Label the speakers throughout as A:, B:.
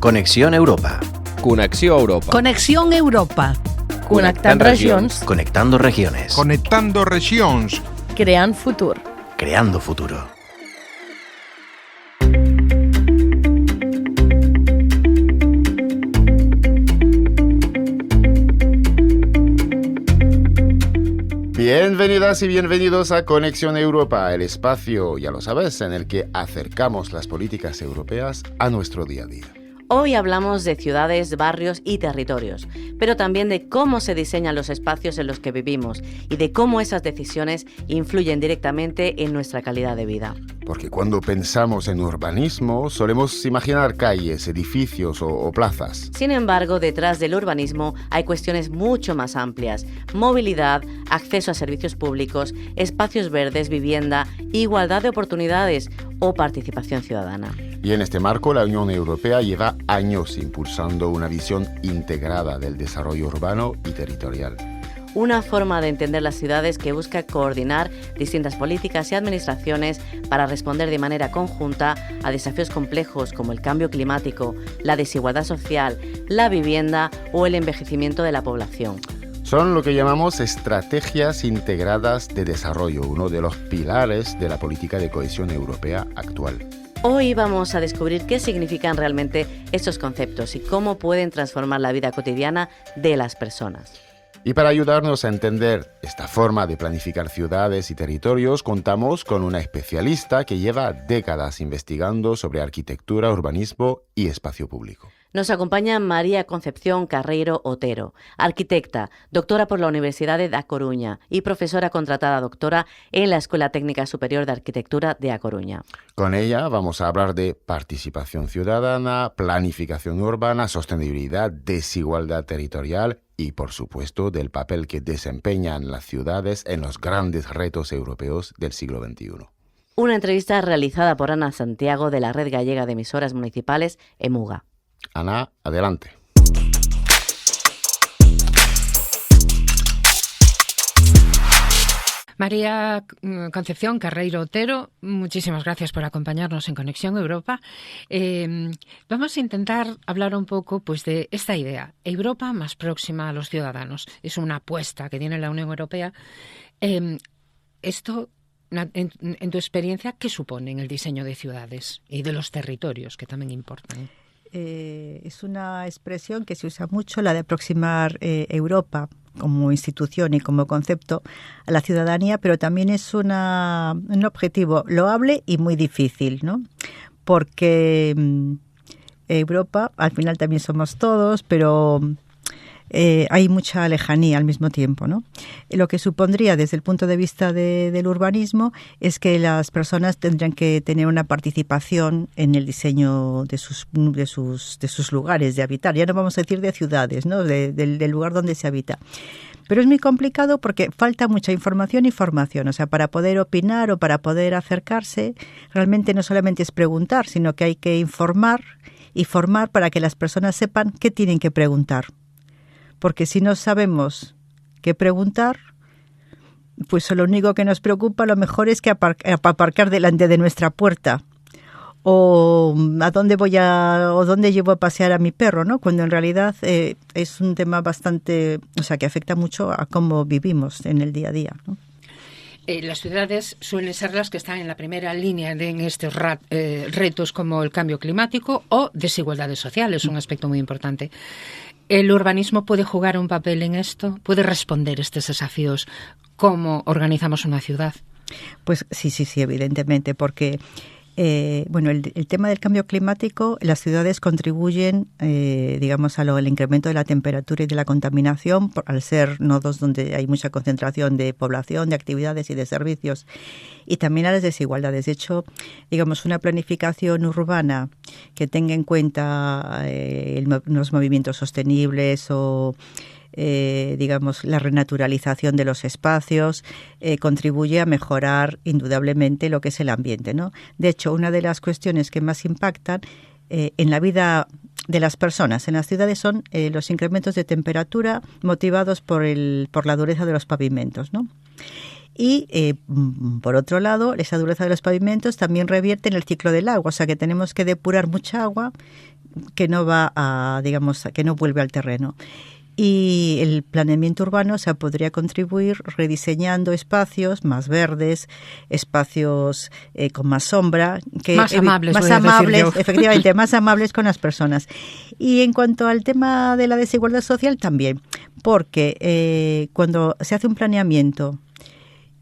A: Conexión Europa.
B: Connexió Europa.
C: Conexión Europa.
B: Connectant regions.
A: Conectando regiones.
D: Conectando regions.
C: Creant futur.
A: Creando futuro.
E: Bienvenidas y bienvenidos a Conexión Europa, el espacio, ya lo sabes, en el que acercamos las políticas europeas a nuestro día a día.
F: Hoy hablamos de ciudades, barrios y territorios, pero también de cómo se diseñan los espacios en los que vivimos y de cómo esas decisiones influyen directamente en nuestra calidad de vida.
E: Porque cuando pensamos en urbanismo, solemos imaginar calles, edificios o plazas.
F: Sin embargo, detrás del urbanismo hay cuestiones mucho más amplias: movilidad, acceso a servicios públicos, espacios verdes, vivienda, igualdad de oportunidades o participación ciudadana.
E: Y en este marco, la Unión Europea lleva años impulsando una visión integrada del desarrollo urbano y territorial.
F: Una forma de entender las ciudades que busca coordinar distintas políticas y administraciones para responder de manera conjunta a desafíos complejos como el cambio climático, la desigualdad social, la vivienda o el envejecimiento de la población.
E: Son lo que llamamos estrategias integradas de desarrollo, uno de los pilares de la política de cohesión europea actual.
F: Hoy vamos a descubrir qué significan realmente estos conceptos y cómo pueden transformar la vida cotidiana de las personas.
E: Y para ayudarnos a entender esta forma de planificar ciudades y territorios, contamos con una especialista que lleva décadas investigando sobre arquitectura, urbanismo y espacio público.
F: Nos acompaña María Concepción Carreiro Otero, arquitecta, doctora por la Universidad de A Coruña y profesora contratada doctora en la Escuela Técnica Superior de Arquitectura de A Coruña.
E: Con ella vamos a hablar de participación ciudadana, planificación urbana, sostenibilidad, desigualdad territorial y, por supuesto, del papel que desempeñan las ciudades en los grandes retos europeos del siglo XXI.
F: Una entrevista realizada por Ana Santiago de la Red Gallega de Emisoras Municipales, EMUGA.
E: Ana, adelante.
G: María Concepción Carreiro Otero, muchísimas gracias por acompañarnos en Conexión Europa. Vamos a intentar hablar un poco de esta idea, Europa más próxima a los ciudadanos. Es una apuesta que tiene la Unión Europea. Esto, en tu experiencia, ¿qué supone en el diseño de ciudades y de los territorios, que también importan?
H: Es una expresión que se usa mucho, la de aproximar Europa como institución y como concepto a la ciudadanía, pero también es un objetivo loable y muy difícil, ¿no? Porque Europa, al final también somos todos, pero hay mucha lejanía al mismo tiempo, ¿no? Lo que supondría desde el punto de vista del urbanismo es que las personas tendrían que tener una participación en el diseño de sus lugares de habitar. Ya no vamos a decir de ciudades, ¿no? Del lugar donde se habita. Pero es muy complicado porque falta mucha información y formación. O sea, para poder opinar o para poder acercarse, realmente no solamente es preguntar, sino que hay que informar y formar para que las personas sepan qué tienen que preguntar. Porque si no sabemos qué preguntar, pues lo único que nos preocupa a lo mejor es que aparcar delante de nuestra puerta. O a dónde o dónde llevo a pasear a mi perro, ¿no? Cuando en realidad es un tema bastante, que afecta mucho a cómo vivimos en el día a día, ¿no?
G: Las ciudades suelen ser las que están en la primera línea en estos retos como el cambio climático o desigualdades sociales, un aspecto muy importante. ¿El urbanismo puede jugar un papel en esto? ¿Puede responder a estos desafíos? ¿Cómo organizamos una ciudad?
H: Pues sí, evidentemente, porque el tema del cambio climático, las ciudades contribuyen, al incremento de la temperatura y de la contaminación, al ser nodos donde hay mucha concentración de población, de actividades y de servicios, y también a las desigualdades. De hecho, una planificación urbana que tenga en cuenta los movimientos sostenibles o la renaturalización de los espacios, contribuye a mejorar indudablemente lo que es el ambiente, ¿no? De hecho, una de las cuestiones que más impactan en la vida de las personas en las ciudades son los incrementos de temperatura motivados por la dureza de los pavimentos, ¿no? Y, por otro lado, esa dureza de los pavimentos también revierte en el ciclo del agua, o sea que tenemos que depurar mucha agua que no va a, digamos, que no vuelve al terreno. Y el planeamiento urbano podría contribuir rediseñando espacios más verdes, espacios con más sombra,
G: más amables,
H: efectivamente, más amables con las personas. Y en cuanto al tema de la desigualdad social también, porque cuando se hace un planeamiento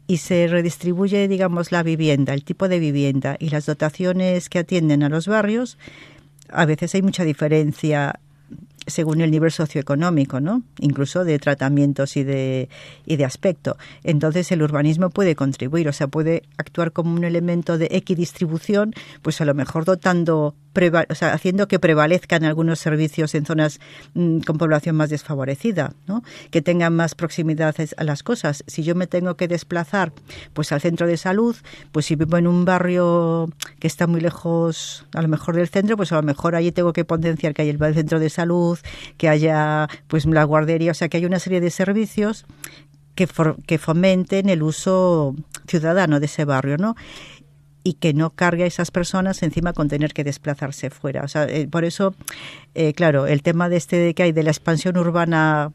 H: y se redistribuye, digamos, la vivienda, el tipo de vivienda y las dotaciones que atienden a los barrios, a veces hay mucha diferencia según el nivel socioeconómico, ¿no? Incluso de tratamientos y de aspecto. Entonces el urbanismo puede contribuir, o sea, puede actuar como un elemento de equidistribución, pues a lo mejor dotando, haciendo que prevalezcan algunos servicios en zonas con población más desfavorecida, ¿no? Que tengan más proximidad a las cosas. Si yo me tengo que desplazar pues al centro de salud, pues si vivo en un barrio que está muy lejos a lo mejor del centro, pues a lo mejor allí tengo que potenciar que haya el centro de salud, que haya pues la guardería, o sea, que hay una serie de servicios que fomenten el uso ciudadano de ese barrio, ¿no? Y que no cargue a esas personas encima con tener que desplazarse fuera. O sea, por eso, claro, el tema de que hay de la expansión urbana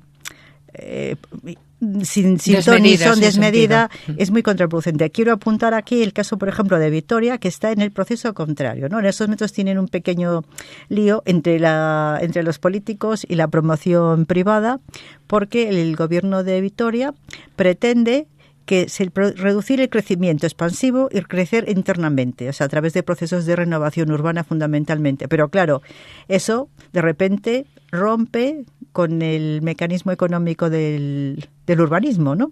H: sin ton ni son, desmedida, es muy contraproducente. Quiero apuntar aquí el caso, por ejemplo, de Vitoria, que está en el proceso contrario, ¿no? En estos momentos tienen un pequeño lío entre los políticos y la promoción privada, porque el gobierno de Vitoria pretende reducir el crecimiento expansivo y crecer internamente, o sea, a través de procesos de renovación urbana fundamentalmente. Pero claro, eso de repente rompe con el mecanismo económico del urbanismo, ¿no?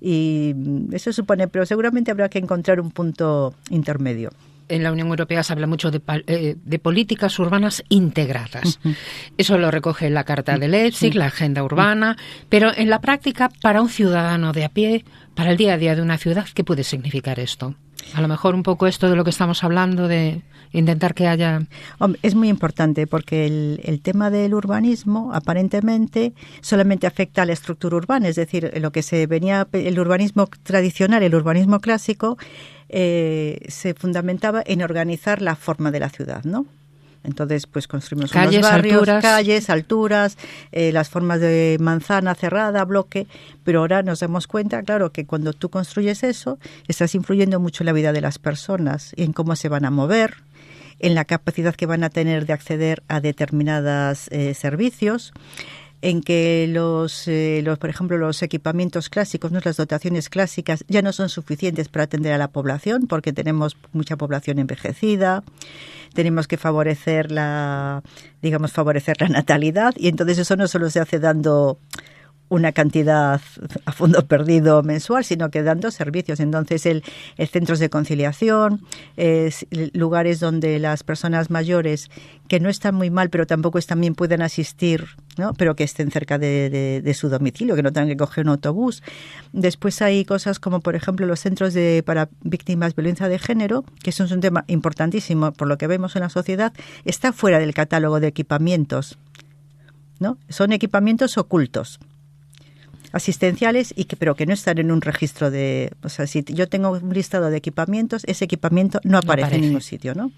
H: Y eso supone, pero seguramente habrá que encontrar un punto intermedio.
G: En la Unión Europea se habla mucho de políticas urbanas integradas. Uh-huh. Eso lo recoge la Carta de Leipzig, la Agenda Urbana, pero en la práctica, para un ciudadano de a pie, para el día a día de una ciudad, ¿qué puede significar esto? A lo mejor un poco esto de lo que estamos hablando, de intentar que haya...
H: Hombre, es muy importante porque el tema del urbanismo aparentemente solamente afecta a la estructura urbana, es decir, lo que el urbanismo tradicional, el urbanismo clásico, se fundamentaba en organizar la forma de la ciudad, ¿no? Entonces, pues construimos unos barrios, calles, alturas, las formas de manzana cerrada, bloque, pero ahora nos damos cuenta, claro, que cuando tú construyes eso, estás influyendo mucho en la vida de las personas, en cómo se van a mover, en la capacidad que van a tener de acceder a determinados servicios, en que por ejemplo, los equipamientos clásicos, ¿no? Las dotaciones clásicas ya no son suficientes para atender a la población porque tenemos mucha población envejecida, tenemos que favorecer la natalidad y entonces eso no solo se hace dando una cantidad a fondo perdido mensual, sino que dando servicios. Entonces, el centros de conciliación, lugares donde las personas mayores que no están muy mal, pero tampoco también pueden asistir, ¿no? Pero que estén cerca de su domicilio, que no tengan que coger un autobús. Después hay cosas como, por ejemplo, los centros para víctimas de violencia de género, que eso es un tema importantísimo por lo que vemos en la sociedad, está fuera del catálogo de equipamientos, ¿no? Son equipamientos ocultos, asistenciales pero que no están en un registro o sea, si yo tengo un listado de equipamientos, ese equipamiento no aparece en ningún sitio, ¿no?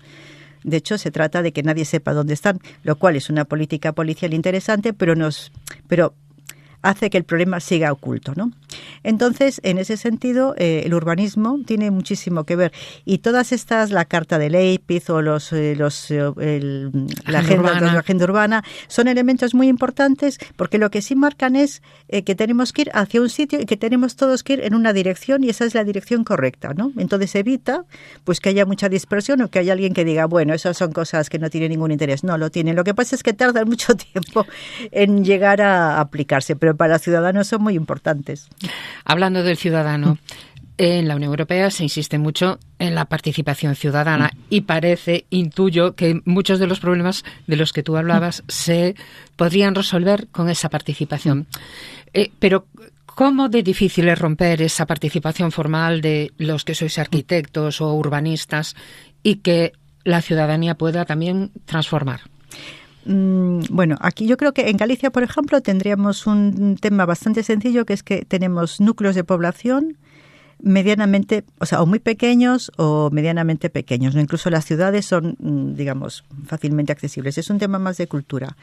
H: De hecho, se trata de que nadie sepa dónde están, lo cual es una política policial interesante, pero hace que el problema siga oculto, ¿no? Entonces, en ese sentido, el urbanismo tiene muchísimo que ver. Y todas estas, la Carta de Leipzig o la agenda urbana, son elementos muy importantes porque lo que sí marcan es que tenemos que ir hacia un sitio y que tenemos todos que ir en una dirección y esa es la dirección correcta, ¿no? Entonces evita pues que haya mucha dispersión o que haya alguien que diga, bueno, esas son cosas que no tienen ningún interés. No, lo tienen. Lo que pasa es que tardan mucho tiempo en llegar a aplicarse, pero para los ciudadanos son muy importantes.
G: Hablando del ciudadano, en la Unión Europea se insiste mucho en la participación ciudadana y intuyo que muchos de los problemas de los que tú hablabas se podrían resolver con esa participación. Pero ¿cómo de difícil es romper esa participación formal de los que sois arquitectos o urbanistas y que la ciudadanía pueda también transformar?
H: Bueno, aquí yo creo que en Galicia, por ejemplo, tendríamos un tema bastante sencillo, que es que tenemos núcleos de población medianamente, o muy pequeños o medianamente pequeños, ¿no? Incluso las ciudades son, digamos, fácilmente accesibles. Es un tema más de cultura.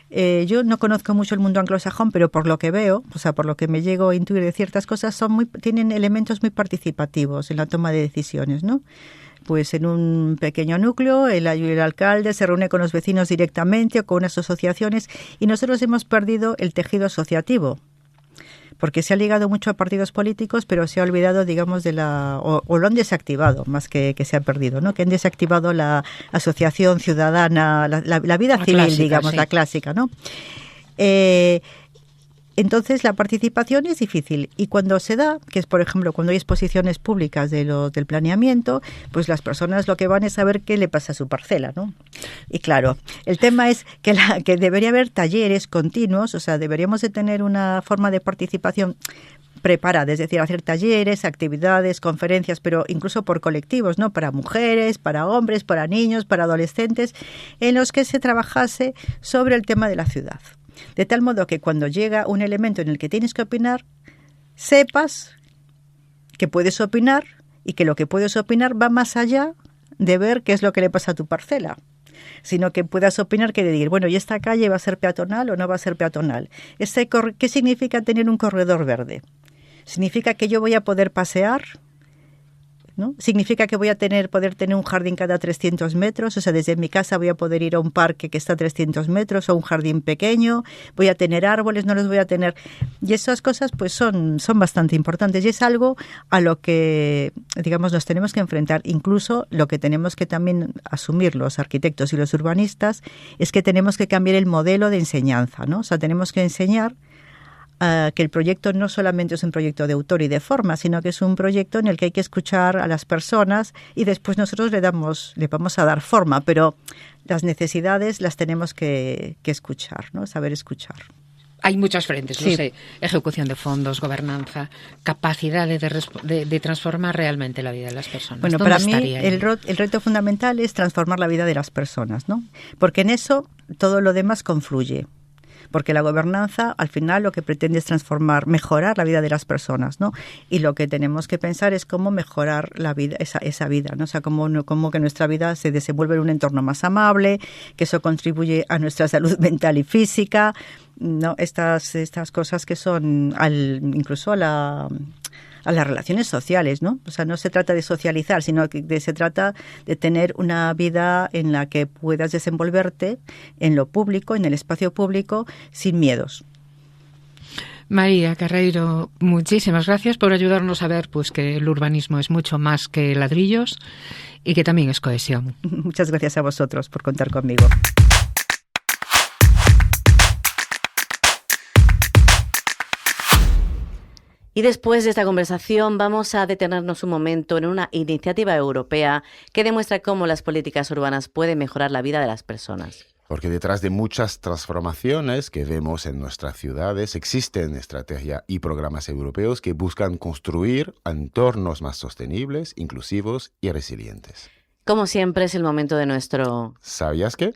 H: Yo no conozco mucho el mundo anglosajón, pero por lo que veo, por lo que me llego a intuir de ciertas cosas, tienen elementos muy participativos en la toma de decisiones, ¿no? Pues en un pequeño núcleo, el alcalde se reúne con los vecinos directamente o con unas asociaciones, y nosotros hemos perdido el tejido asociativo, porque se ha ligado mucho a partidos políticos, pero se ha olvidado, digamos, o lo han desactivado, más que se ha perdido, ¿no? Que han desactivado la asociación ciudadana, la vida civil, clásica, digamos, sí. La clásica, ¿no? Entonces, la participación es difícil, y cuando se da, que es, por ejemplo, cuando hay exposiciones públicas del planeamiento, pues las personas lo que van es saber qué le pasa a su parcela, ¿no? Y claro, el tema es que debería haber talleres continuos, deberíamos de tener una forma de participación preparada, es decir, hacer talleres, actividades, conferencias, pero incluso por colectivos, ¿no? Para mujeres, para hombres, para niños, para adolescentes, en los que se trabajase sobre el tema de la ciudad. De tal modo que cuando llega un elemento en el que tienes que opinar, sepas que puedes opinar y que lo que puedes opinar va más allá de ver qué es lo que le pasa a tu parcela, sino que puedas opinar que decir, bueno, ¿y esta calle va a ser peatonal o no va a ser peatonal? ¿Qué significa tener un corredor verde? ¿Significa que yo voy a poder pasear? ¿No? ¿Significa que voy a poder tener un jardín cada 300 metros? Desde mi casa voy a poder ir a un parque que está a 300 metros o un jardín pequeño. ¿Voy a tener árboles? ¿No los voy a tener? Y esas cosas pues son bastante importantes, y es algo a lo que, digamos, nos tenemos que enfrentar. Incluso lo que tenemos que también asumir los arquitectos y los urbanistas es que tenemos que cambiar el modelo de enseñanza, ¿no? Tenemos que enseñar que el proyecto no solamente es un proyecto de autor y de forma, sino que es un proyecto en el que hay que escuchar a las personas, y después nosotros le vamos a dar forma, pero las necesidades las tenemos que escuchar, ¿no? Saber escuchar.
G: Hay muchos frentes,
H: sí.
G: No sé, ejecución de fondos, gobernanza, capacidad de transformar realmente la vida de las personas.
H: Bueno, para mí el reto fundamental es transformar la vida de las personas, ¿no? Porque en eso todo lo demás confluye. Porque la gobernanza, al final, lo que pretende es mejorar la vida de las personas, ¿no? Y lo que tenemos que pensar es cómo mejorar la vida, esa vida, ¿no? Cómo que nuestra vida se desenvuelve en un entorno más amable, que eso contribuye a nuestra salud mental y física, ¿no? Estas cosas que son incluso a las relaciones sociales, ¿no? No se trata de socializar, sino que se trata de tener una vida en la que puedas desenvolverte en lo público, en el espacio público, sin miedos.
G: María Carreiro, muchísimas gracias por ayudarnos a ver pues que el urbanismo es mucho más que ladrillos y que también es cohesión.
H: Muchas gracias a vosotros por contar conmigo.
F: Y después de esta conversación vamos a detenernos un momento en una iniciativa europea que demuestra cómo las políticas urbanas pueden mejorar la vida de las personas.
E: Porque detrás de muchas transformaciones que vemos en nuestras ciudades existen estrategias y programas europeos que buscan construir entornos más sostenibles, inclusivos y resilientes.
F: Como siempre es el momento de nuestro...
E: ¿Sabías qué?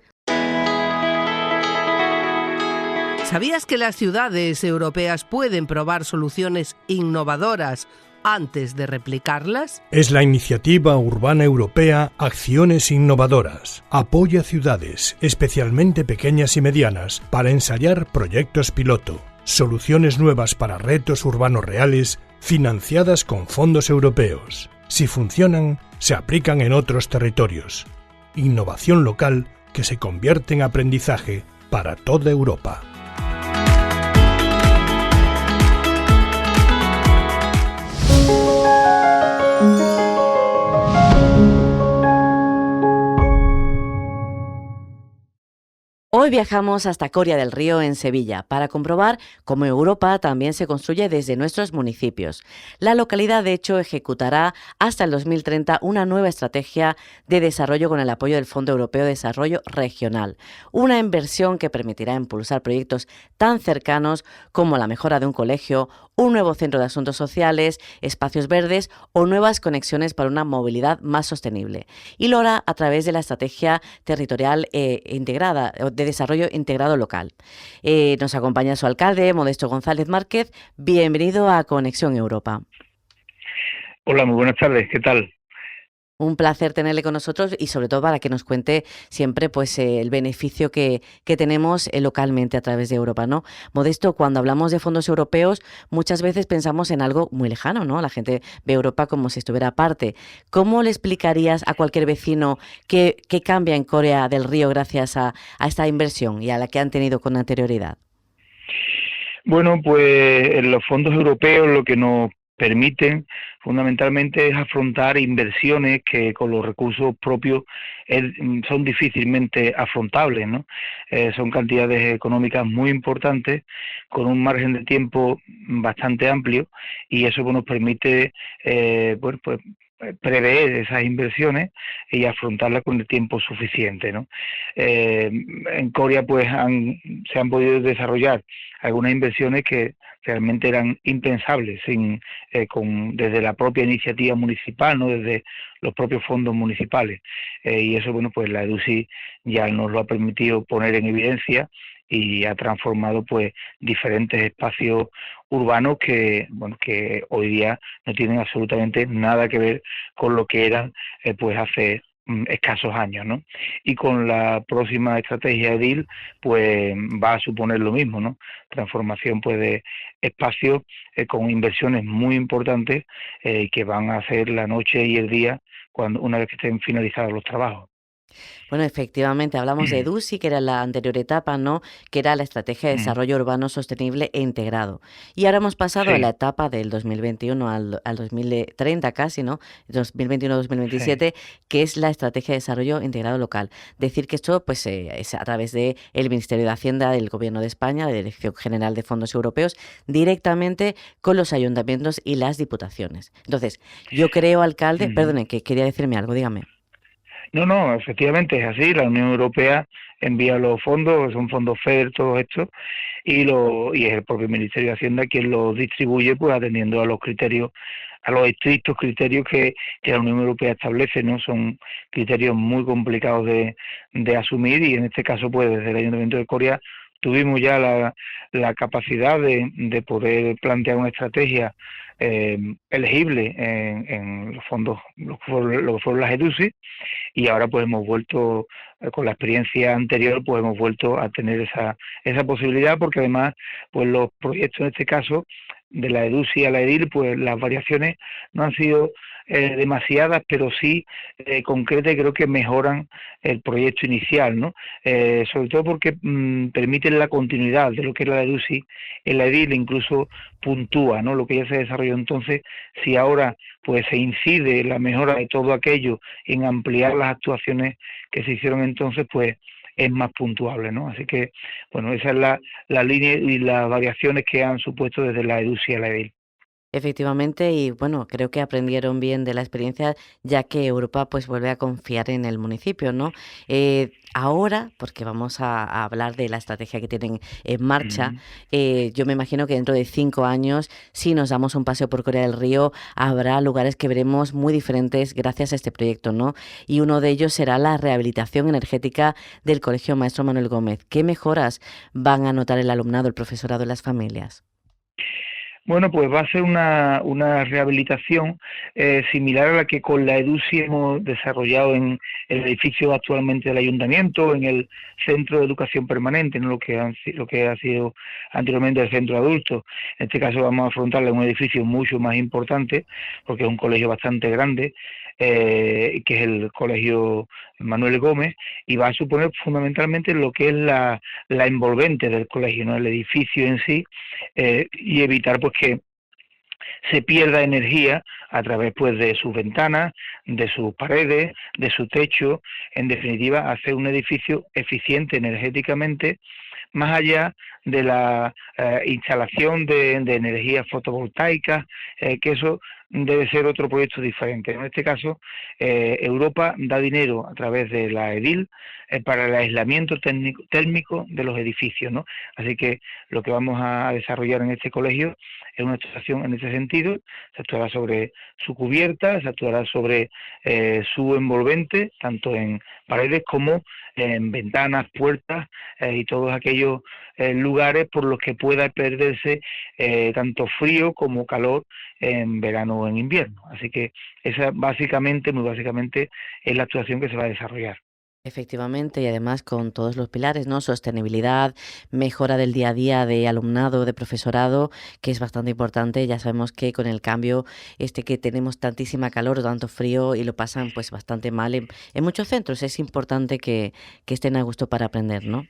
I: ¿Sabías que las ciudades europeas pueden probar soluciones innovadoras antes de replicarlas?
J: Es la iniciativa urbana europea Acciones Innovadoras. Apoya ciudades, especialmente pequeñas y medianas, para ensayar proyectos piloto, soluciones nuevas para retos urbanos reales, financiadas con fondos europeos. Si funcionan, se aplican en otros territorios. Innovación local que se convierte en aprendizaje para toda Europa.
F: Hoy viajamos hasta Coria del Río, en Sevilla, para comprobar cómo Europa también se construye desde nuestros municipios. La localidad, de hecho, ejecutará hasta el 2030 una nueva estrategia de desarrollo con el apoyo del Fondo Europeo de Desarrollo Regional, una inversión que permitirá impulsar proyectos tan cercanos como la mejora de un colegio, un nuevo centro de asuntos sociales, espacios verdes o nuevas conexiones para una movilidad más sostenible. Y lo hará a través de la estrategia territorial integrada, de desarrollo integrado local. Nos acompaña su alcalde, Modesto González Márquez. Bienvenido a Conexión Europa.
K: Hola, muy buenas tardes, ¿qué tal?
F: Un placer tenerle con nosotros y sobre todo para que nos cuente siempre pues el beneficio que tenemos localmente a través de Europa, ¿no? Modesto, cuando hablamos de fondos europeos, muchas veces pensamos en algo muy lejano, ¿no? La gente ve Europa como si estuviera aparte. ¿Cómo le explicarías a cualquier vecino qué cambia en Corea del Río gracias a esta inversión y a la que han tenido con anterioridad?
K: Bueno, pues los fondos europeos lo que nos permiten fundamentalmente es afrontar inversiones que con los recursos propios son difícilmente afrontables, ¿no? Son cantidades económicas muy importantes con un margen de tiempo bastante amplio y eso pues, nos permite bueno, pues prever esas inversiones y afrontarlas con el tiempo suficiente, ¿no? En Corea pues se han podido desarrollar algunas inversiones que realmente eran impensables desde la propia iniciativa municipal, no desde los propios fondos municipales, y eso bueno pues la EDUSI ya nos lo ha permitido poner en evidencia y ha transformado pues diferentes espacios urbanos que bueno que hoy día no tienen absolutamente nada que ver con lo que eran pues hace escasos años, ¿no? Y con la próxima estrategia EDIL pues va a suponer lo mismo, ¿no? Transformación pues de espacios con inversiones muy importantes que van a hacer la noche y el día una vez que estén finalizados los trabajos.
F: Bueno, efectivamente, hablamos de EDUSI, que era la anterior etapa, ¿no? Que era la Estrategia de Desarrollo Urbano Sostenible e Integrado. Y ahora hemos pasado a la etapa del 2021 al 2030 casi, ¿no? 2021-2027, que es la Estrategia de Desarrollo Integrado Local. Decir que esto pues, es a través del Ministerio de Hacienda del Gobierno de España, la Dirección General de Fondos Europeos, directamente con los ayuntamientos y las diputaciones. Entonces, yo creo, alcalde, perdone, que quería decirme algo, dígame.
K: No, efectivamente es así. La Unión Europea envía los fondos, son fondos FEDER, todos estos, y es el propio Ministerio de Hacienda quien los distribuye, pues atendiendo a los criterios, a los estrictos criterios que la Unión Europea establece, ¿no? Son criterios muy complicados de asumir y en este caso, pues desde el Ayuntamiento de Coria tuvimos ya la capacidad de poder plantear una estrategia elegible en los fondos, lo que fueron las EDUSI, y ahora pues hemos vuelto, con la experiencia anterior, pues hemos vuelto a tener esa posibilidad, porque además pues los proyectos en este caso, de la EDUSI a la EDIL, pues las variaciones no han sido demasiadas, pero sí concretas y creo que mejoran el proyecto inicial, ¿no? Sobre todo porque permiten la continuidad de lo que es la EDUSI en la EDIL, incluso puntúa, ¿no? Lo que ya se desarrolló. Entonces, si ahora pues se incide en la mejora de todo aquello, en ampliar las actuaciones que se hicieron entonces, pues es más puntuable, ¿no? Así que, bueno, esa es la línea y las variaciones que han supuesto desde la EDUSI a la EDIL.
F: Efectivamente, y bueno, creo que aprendieron bien de la experiencia, ya que Europa pues vuelve a confiar en el municipio, ¿no? Ahora, porque vamos a hablar de la estrategia que tienen en marcha, yo me imagino que dentro de 5 años, si nos damos un paseo por Corea del Río, habrá lugares que veremos muy diferentes gracias a este proyecto, ¿no? Y uno de ellos será la rehabilitación energética del Colegio Maestro Manuel Gómez. ¿Qué mejoras van a notar el alumnado, el profesorado y las familias?
K: Bueno, pues va a ser una rehabilitación similar a la que con la EDUSI hemos desarrollado en el edificio actualmente del Ayuntamiento, en el Centro de Educación Permanente, no lo que ha sido anteriormente el Centro de Adultos. En este caso vamos a afrontarla en un edificio mucho más importante, porque es un colegio bastante grande, que es el Colegio Manuel Gómez, y va a suponer fundamentalmente lo que es la envolvente del colegio, ¿no? El edificio en sí, y evitar pues que se pierda energía a través pues de sus ventanas, de sus paredes, de su techo, en definitiva hacer un edificio eficiente energéticamente, más allá de la instalación de energía fotovoltaica, que eso debe ser otro proyecto diferente. En este caso, Europa da dinero a través de la EDIL para el aislamiento térmico de los edificios, ¿no? Así que lo que vamos a desarrollar en este colegio es una actuación en ese sentido. Se actuará sobre su cubierta, se actuará sobre su envolvente, tanto en paredes como en ventanas, puertas y todos aquellos aquellos lugares por los que pueda perderse tanto frío como calor en verano o en invierno. Así que esa básicamente, muy básicamente, es la actuación que se va a desarrollar.
F: Efectivamente, y además con todos los pilares, ¿no? Sostenibilidad, mejora del día a día de alumnado, de profesorado, que es bastante importante. Ya sabemos que con el cambio que tenemos tantísima calor o tanto frío y lo pasan pues bastante mal en muchos centros, es importante que estén a gusto para aprender, ¿no?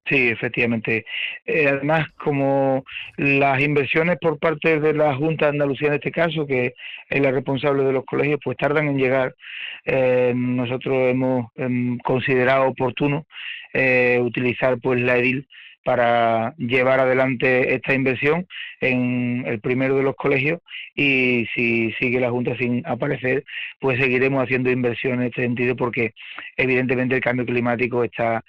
K: Sí, efectivamente. Además, como las inversiones por parte de la Junta de Andalucía en este caso, que es la responsable de los colegios, pues tardan en llegar, nosotros hemos considerado oportuno utilizar pues la EDIL para llevar adelante esta inversión en el primero de los colegios, y si sigue la Junta sin aparecer, pues seguiremos haciendo inversiones en este sentido, porque evidentemente el cambio climático está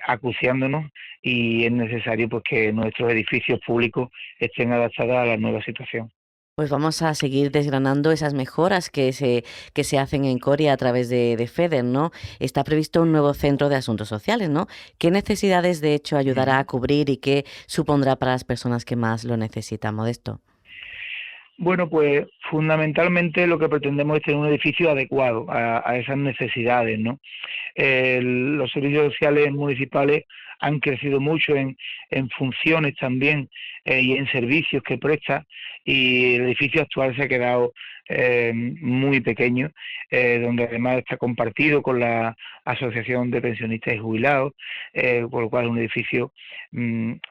K: acuciándonos y es necesario pues que nuestros edificios públicos estén adaptados a la nueva situación.
F: Pues vamos a seguir desgranando esas mejoras que se hacen en Coria a través de FEDER, ¿no? Está previsto un nuevo centro de asuntos sociales, ¿no? ¿Qué necesidades, de hecho, ayudará a cubrir y qué supondrá para las personas que más lo necesitan, Modesto?
K: Bueno, pues fundamentalmente lo que pretendemos es tener un edificio adecuado a esas necesidades, ¿no? Los servicios sociales municipales han crecido mucho en funciones también y en servicios que presta, y el edificio actual se ha quedado muy pequeño, donde además está compartido con la Asociación de Pensionistas y Jubilados, por lo cual es un edificio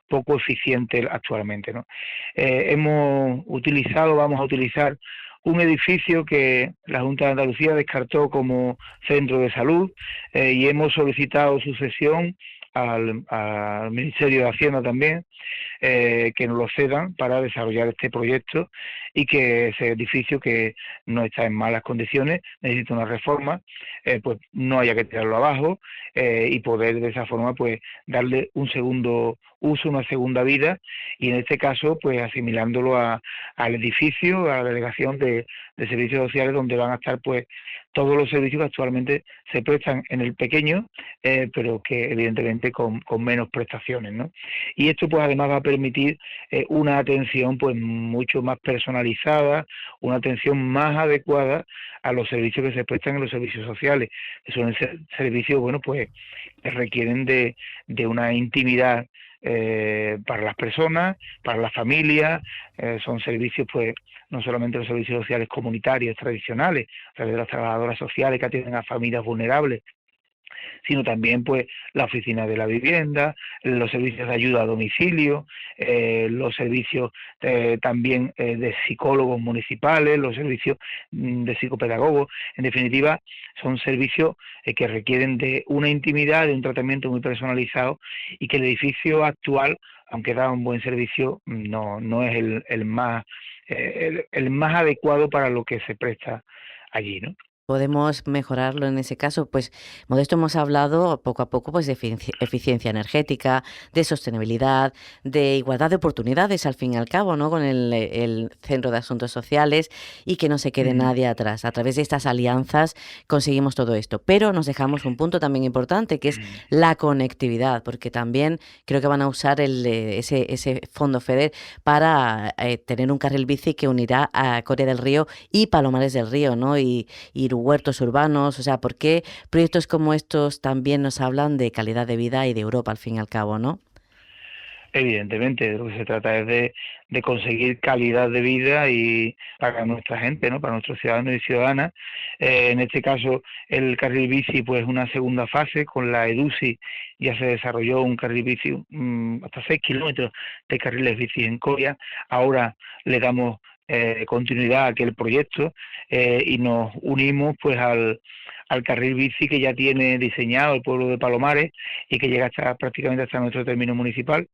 K: poco eficiente actualmente, ¿no? Vamos a utilizar un edificio que la Junta de Andalucía descartó como centro de salud, y hemos solicitado su cesión al Ministerio de Hacienda también, que nos lo cedan para desarrollar este proyecto, y que ese edificio, que no está en malas condiciones, necesita una reforma, pues no haya que tirarlo abajo, y poder de esa forma pues darle un segundo uso, una segunda vida, y en este caso pues asimilándolo al edificio, a la delegación de servicios sociales, donde van a estar pues todos los servicios que actualmente se prestan en el pequeño, pero que evidentemente con menos prestaciones, ¿no? Y esto pues además va a permitir una atención pues mucho más personalizada, una atención más adecuada a los servicios que se prestan en los servicios sociales, que son servicios, bueno, pues que requieren de una intimidad para las personas, para las familias, son servicios pues no solamente los servicios sociales comunitarios tradicionales, a través de las trabajadoras sociales que atienden a familias vulnerables, sino también pues la oficina de la vivienda, los servicios de ayuda a domicilio, los servicios también de psicólogos municipales, los servicios de psicopedagogos. En definitiva, son servicios que requieren de una intimidad, de un tratamiento muy personalizado, y que el edificio actual, aunque da un buen servicio, no es el más adecuado para lo que se presta allí, ¿no?
F: Podemos mejorarlo en ese caso. Pues, Modesto, hemos hablado poco a poco pues de eficiencia energética, de sostenibilidad, de igualdad de oportunidades, al fin y al cabo, ¿no? Con el Centro de Asuntos Sociales, y que no se quede nadie atrás. A través de estas alianzas conseguimos todo esto. Pero nos dejamos un punto también importante, que es la conectividad, porque también creo que van a usar ese fondo FEDER para tener un carril bici que unirá a Coria del Río y Palomares del Río, ¿no? Y huertos urbanos. O sea, ¿por qué proyectos como estos también nos hablan de calidad de vida y de Europa, al fin y al cabo, no?
K: Evidentemente, de lo que se trata es de conseguir calidad de vida y para nuestra gente, ¿no? Para nuestros ciudadanos y ciudadanas. En este caso, el carril bici, pues una segunda fase. Con la EDUSI ya se desarrolló un carril bici, hasta 6 kilómetros de carriles bici en Coria. Ahora le damos continuidad a aquel proyecto, y nos unimos pues al carril bici que ya tiene diseñado el pueblo de Palomares y que llega prácticamente hasta nuestro término municipal,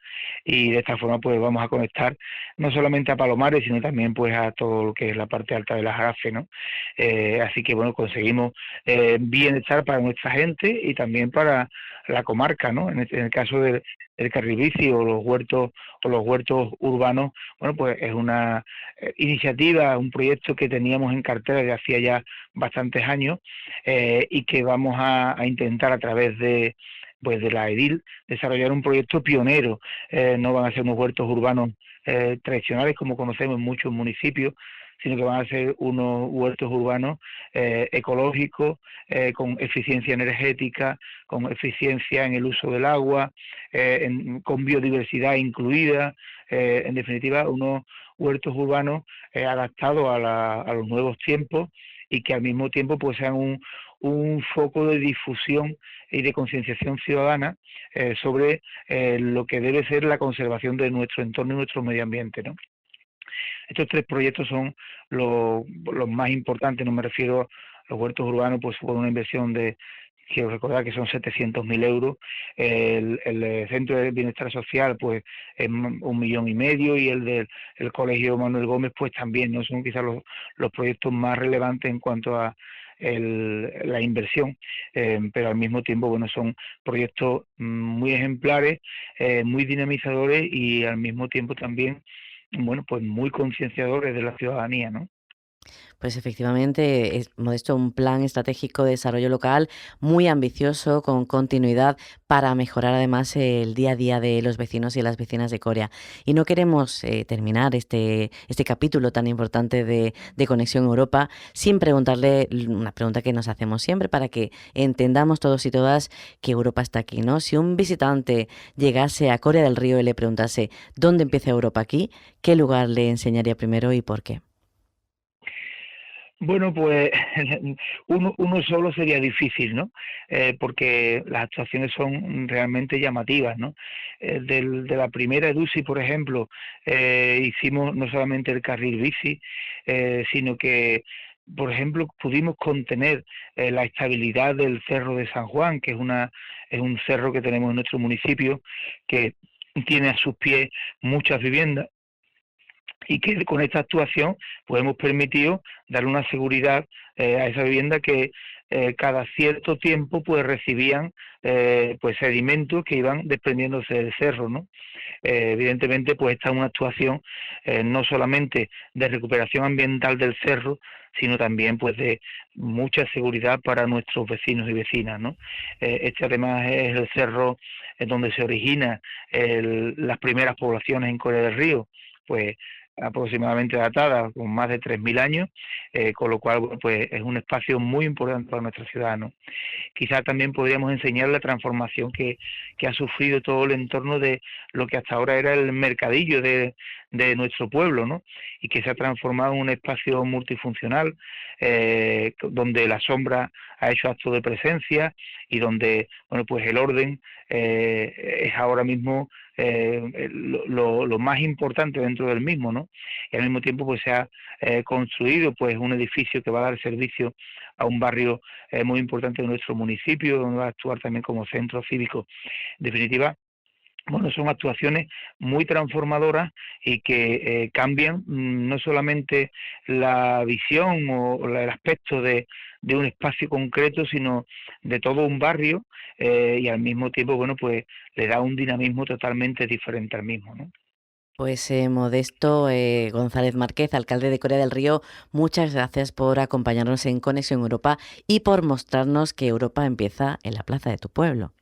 K: y de esta forma pues vamos a conectar no solamente a Palomares, sino también pues a todo lo que es la parte alta de la Jarafe, ¿no? Así que bueno, conseguimos bienestar para nuestra gente y también para la comarca, ¿no? En el caso del carril bici o los huertos urbanos, bueno, pues es una iniciativa, un proyecto que teníamos en cartera de hacía ya bastantes años, y que vamos a intentar a través de pues de la EDIL, desarrollar un proyecto pionero. No van a ser unos huertos urbanos tradicionales como conocemos en muchos municipios, sino que van a ser unos huertos urbanos ecológicos, con eficiencia energética, con eficiencia en el uso del agua, con biodiversidad incluida, en definitiva, unos huertos urbanos adaptados a los nuevos tiempos y que al mismo tiempo pues sean un foco de difusión y de concienciación ciudadana sobre lo que debe ser la conservación de nuestro entorno y nuestro medio ambiente, ¿no? Estos 3 proyectos son los más importantes. No me refiero a los huertos urbanos, pues por una inversión de, quiero recordar que son 700.000 euros, el Centro de Bienestar Social pues es 1,5 millones, y el del Colegio Manuel Gómez pues también, no son quizás los proyectos más relevantes en cuanto a la inversión, pero al mismo tiempo, bueno, son proyectos muy ejemplares, muy dinamizadores y al mismo tiempo también, bueno, pues muy concienciadores de la ciudadanía, ¿no?
F: Pues efectivamente, es, Modesto, un plan estratégico de desarrollo local muy ambicioso, con continuidad, para mejorar además el día a día de los vecinos y las vecinas de Coria. Y no queremos terminar este capítulo tan importante de Conexión Europa sin preguntarle una pregunta que nos hacemos siempre para que entendamos todos y todas que Europa está aquí, ¿no? Si un visitante llegase a Coria del Río y le preguntase ¿dónde empieza Europa aquí?, ¿qué lugar le enseñaría primero y por qué?
K: Bueno, pues uno solo sería difícil, ¿no? Porque las actuaciones son realmente llamativas, ¿no? De la primera EDUSI, por ejemplo, hicimos no solamente el carril bici, sino que, por ejemplo, pudimos contener la estabilidad del Cerro de San Juan, que es un cerro que tenemos en nuestro municipio, que tiene a sus pies muchas viviendas, y que con esta actuación pues hemos permitido darle una seguridad a esa vivienda que cada cierto tiempo pues recibían pues sedimentos que iban desprendiéndose del cerro, ¿no? Evidentemente pues esta es una actuación no solamente de recuperación ambiental del cerro, sino también pues de mucha seguridad para nuestros vecinos y vecinas, ¿no? Este además es el cerro en donde se origina las primeras poblaciones en Coria del Río, pues aproximadamente datada con más de 3.000 años, con lo cual bueno, pues es un espacio muy importante para nuestra ciudad, ¿no? Quizás también podríamos enseñar la transformación que ha sufrido todo el entorno de lo que hasta ahora era el mercadillo de nuestro pueblo, ¿no? Y que se ha transformado en un espacio multifuncional, donde la sombra ha hecho acto de presencia y donde, bueno, pues el orden es ahora mismo lo más importante dentro del mismo, ¿no? Y al mismo tiempo pues se ha construido pues un edificio que va a dar servicio a un barrio muy importante de nuestro municipio, donde va a actuar también como centro cívico. En definitiva, bueno, son actuaciones muy transformadoras y que cambian no solamente la visión o el aspecto de un espacio concreto, sino de todo un barrio, y al mismo tiempo, bueno, pues le da un dinamismo totalmente diferente al mismo, ¿no?
F: Pues Modesto González Márquez, alcalde de Coria del Río, muchas gracias por acompañarnos en Conexión Europa y por mostrarnos que Europa empieza en la plaza de tu pueblo.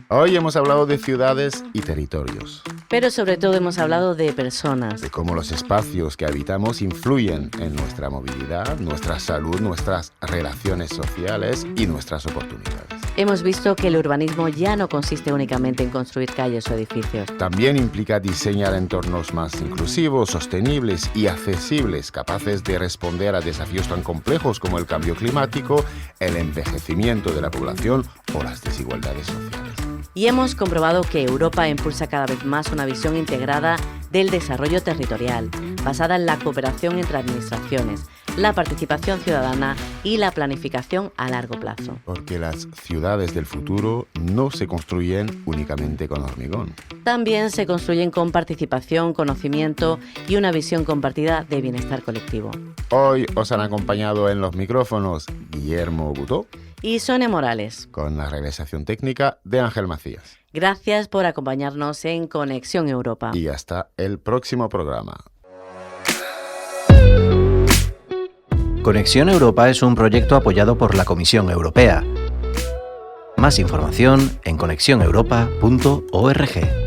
E: Hoy hemos hablado de ciudades y territorios.
F: Pero sobre todo hemos hablado de personas.
E: De cómo los espacios que habitamos influyen en nuestra movilidad, nuestra salud, nuestras relaciones sociales y nuestras oportunidades.
F: Hemos visto que el urbanismo ya no consiste únicamente en construir calles o edificios.
E: También implica diseñar entornos más inclusivos, sostenibles y accesibles, capaces de responder a desafíos tan complejos como el cambio climático, el envejecimiento de la población o las desigualdades sociales.
F: Y hemos comprobado que Europa impulsa cada vez más una visión integrada del desarrollo territorial, basada en la cooperación entre administraciones, la participación ciudadana y la planificación a largo plazo.
E: Porque las ciudades del futuro no se construyen únicamente con hormigón.
F: También se construyen con participación, conocimiento y una visión compartida de bienestar colectivo.
E: Hoy os han acompañado en los micrófonos Guillermo Butó
F: y Sonia Morales,
E: con la realización técnica de Ángel Macías.
F: Gracias por acompañarnos en Conexión Europa.
E: Y hasta el próximo programa.
A: Conexión Europa es un proyecto apoyado por la Comisión Europea. Más información en conexioneuropa.org.